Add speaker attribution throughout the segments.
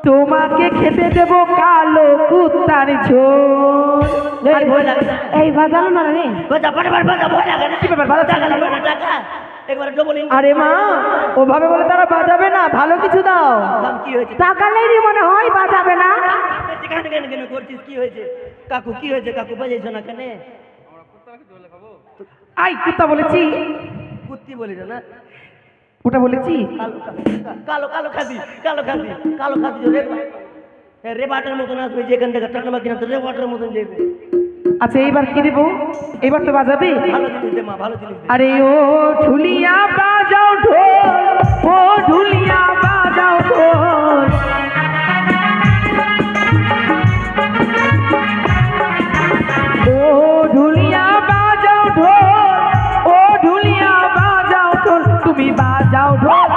Speaker 1: তোমাকে খেতে দেব কালো কুত্তার ঝোল।
Speaker 2: এই বাজালো না রে,
Speaker 1: আরে মা, ওভাবে বলে তারা বাজাবে না, ভালো কিছু দাও।
Speaker 2: টাকা নেই মনে হয়, বাজাবে না।
Speaker 3: কি হয়েছে কাকু? কি হয়েছে কাকু? বাজাইছো না কেন?
Speaker 1: আই কুত্তা বলেছি?
Speaker 3: কুত্তি বলিস না,
Speaker 1: ওটা বলেছি।
Speaker 3: কালো কালো খাসি, কালো খাসি, কালো খাসি রেবাটের মতন আসবে, যেখান থেকে টাকা মাকি না তো রেবাটের মতন যাবে।
Speaker 1: আচ্ছা এইবার কি দেবো? এবার তো বাজাবে।
Speaker 3: ভালো জিনিস দে মা, ভালো জিনিস দে।
Speaker 1: আরে ও ঢুলিয়া বাজাও ঢোল, ও ঢুলিয়া বাজাও ঢোল। ও ঢুলিয়া বাজাও ঢোল, ও ঢুলিয়া বাজাও ঢোল। তুমি বাজাও ঢোল,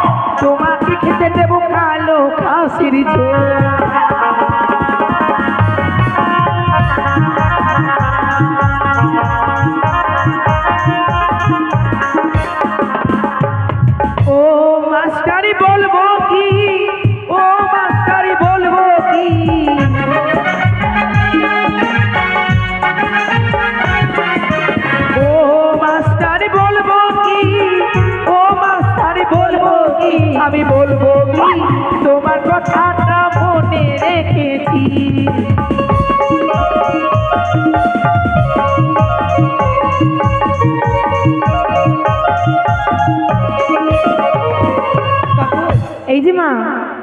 Speaker 1: তোমাকে খেতে দেবো কালো খাসির ঝোল। ও মাস্টারি বলবো কি, ও মাস্টারি বলবো কি, ও মাস্টারি বলবো কি, ও মাস্টারি বলবো কি, আমি বলবো কি তোমার কথাটা মনে রেখেছি। এই যে মা,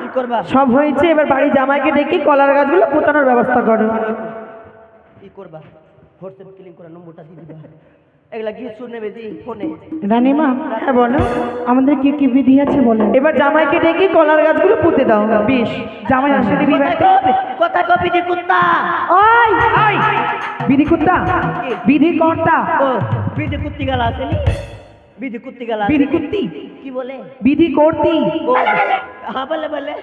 Speaker 3: কি করবা?
Speaker 1: সব হয়েছে, এবার বাড়ি জামাইকে ডেকে কলার গাছগুলো পোতানোর ব্যবস্থা করো।
Speaker 3: কি করবা? হোয়াটসঅ্যাপ ক্লিক করে নম্বরটা দিয়ে দিবা। এগুলা গিয়ে শুনে বেদি ফোনে।
Speaker 2: রানীমা,
Speaker 1: হ্যাঁ বলো।
Speaker 2: আমাদের কি কি বিধি আছে বলে?
Speaker 1: এবার জামাইকে ডেকে কলার গাছগুলো পুঁতে দাও। বেশ, জামাই আসলে
Speaker 3: কথা কপি দি কুত্তা।
Speaker 2: ওই
Speaker 1: আই বিধি কুত্তা, বিধি কর্তা,
Speaker 3: ও বিধি কুত্তি গালা আসেনি? বিধি কুত্তি গালা
Speaker 1: বিধি কুত্তি,
Speaker 3: কি বলে?
Speaker 1: বিধি করতি।
Speaker 3: ও, হ্যাঁ বলে বলে,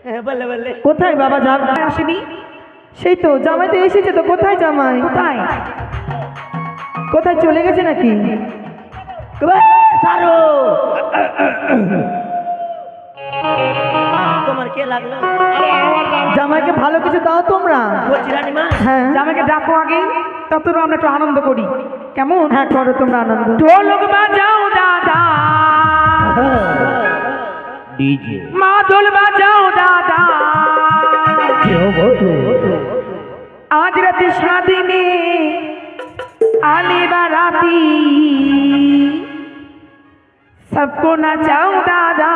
Speaker 3: হ্যাঁ বলে বলে।
Speaker 1: কোথায় বাবা? জামাই আসেনি? সেই তো জামাই তো এসেছে তো। কোথায় জামাই? কোথায় কোথায় চলে গেছে নাকি?
Speaker 3: সারো তোমার কে লাগলো?
Speaker 1: জামাইকে ভালো কিছু দাও তোমরা।
Speaker 3: বলছি রানীমা,
Speaker 1: হ্যাঁ, জামাইকে ডাকো আগে, ততটা আমরা একটু আনন্দ করি। কেমন? হ্যাঁ করো তোমরা আনন্দ। ঢোলক বাজাও দাদা,
Speaker 3: ডিজে
Speaker 1: মাদল বাজাও দাদা, आज रात शादी में आने बाराती, सबको नचाओ दादा।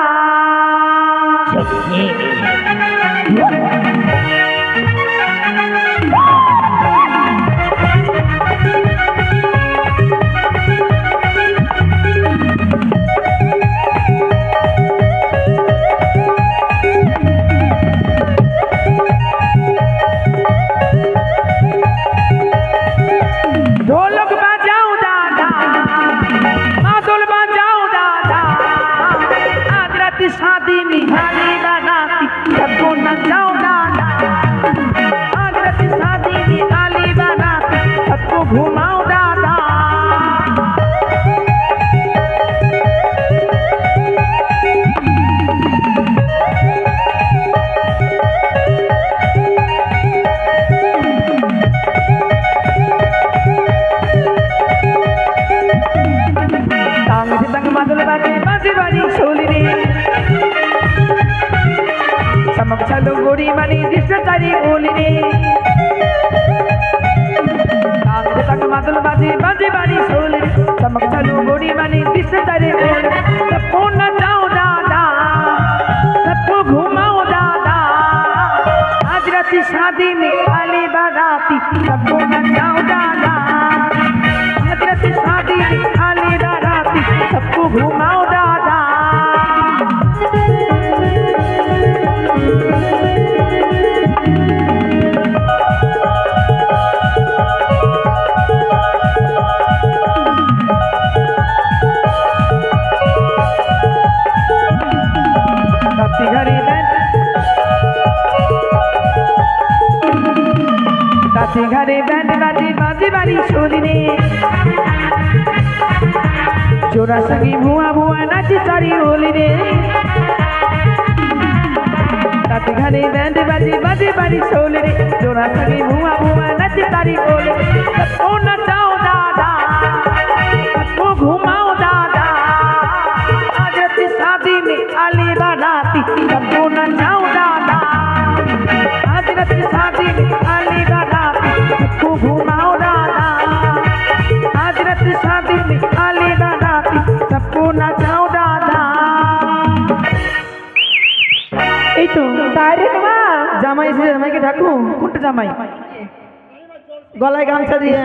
Speaker 1: ढोलक बजाओ दादा, मादल बजाओ दादा, आज रात शादी में आने बाराती, सबको नचाओ दादा। आज रात शादी में आने बाराती, सबको घुमाओ दादा। तंग मादल बाजे बाजे बाजी छोली रे, चमक चलो गोरी मानी दिष्ट चारी ओली रे। तंग मादल बाजे बाजे बाजी छोली रे, चमक चलो गोरी मानी दिष्ट चारी ओली रे। सबको नचाओ दादा, सबको घुमाओ दादा, आज रात शादी में आली बाराती, सबको नचाओ दादा। आज रात शादी में आली बाराती, सबको घुमाओ दादा। राती घरे बैंड, राती घरे बैंड बाजे बाजे बारी छोली रे, चोरा संगी भुआ भुआ नाची सारी होली रे। रात घनी बैंड बाजी बाजी बारी सोल रे जोरा सगी भुआ भुआ नच तारी बोल सबको नचाओ दादा सबको घुमाओ दादा आज रात शादी में आली बाराती सबको नचाओ दादा आज रात शादी में आली बाराती सबको घुमाओ दादा आज रात शादी में आली बाराती सबको नचाओ दादा
Speaker 2: এই তো তাই রে মা
Speaker 3: জামাই এসেছে জামাইকে ডাকু
Speaker 1: কোনটা জামাই
Speaker 3: গলায় গামছা দিয়ে